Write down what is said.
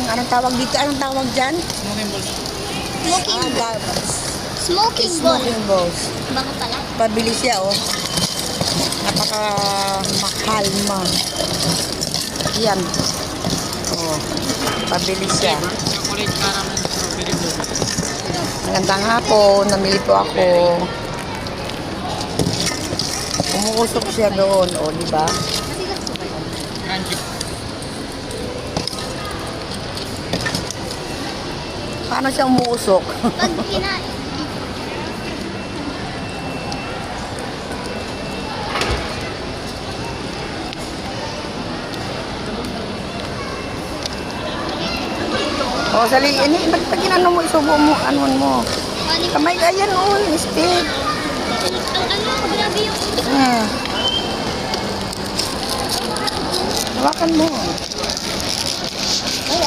anong tawag dito? Anong tawag dyan? Smoking balls. Smoking ball. Smoking ball. Smoking balls. Baka pala. Pabili siya, oh. Napaka-mahal man. Yan. Oh. Pabili siya. Chocolate caramel strawberry balls. Magandang hapon. Namili po ako. Umuusok siya doon, oh, di ba? Crunchy. Paano siya umuusok? Pag kinain. Oh, sali, ini, ba't pag ginano mo, isubo mo, anuan mo? Ano Kamay, ayan, oh, stick. ano, grabe yung Hawakan mo.